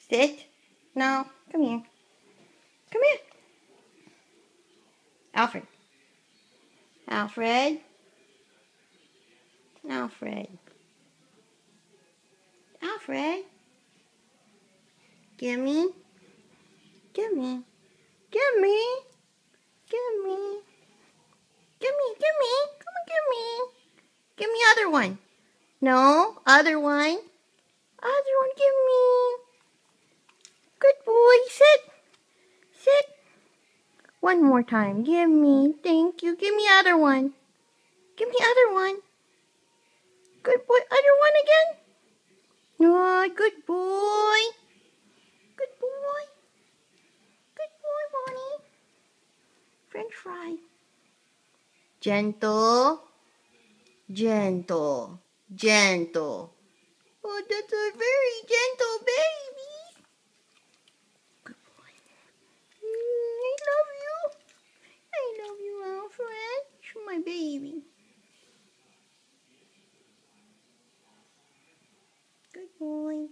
Sit. No, come here. Come here. Alfred. Alfred. Alfred. Alfred. Gimme. Gimme. Gimme. Gimme. Gimme. Gimme. Come on, gimme. Give me other one. No, other one. Other one, give me. Good boy. Sit. Sit. One more time. Give me. Thank you. Give me other one. Give me other one. Good boy. Other one again. Oh, good boy. Good boy. Good boy, Bonnie. French fry. Gentle. Gentle. Gentle. Oh, that's a very gentle baby. Good boy. I love you. I love you, Alfred. You're my baby. Good boy.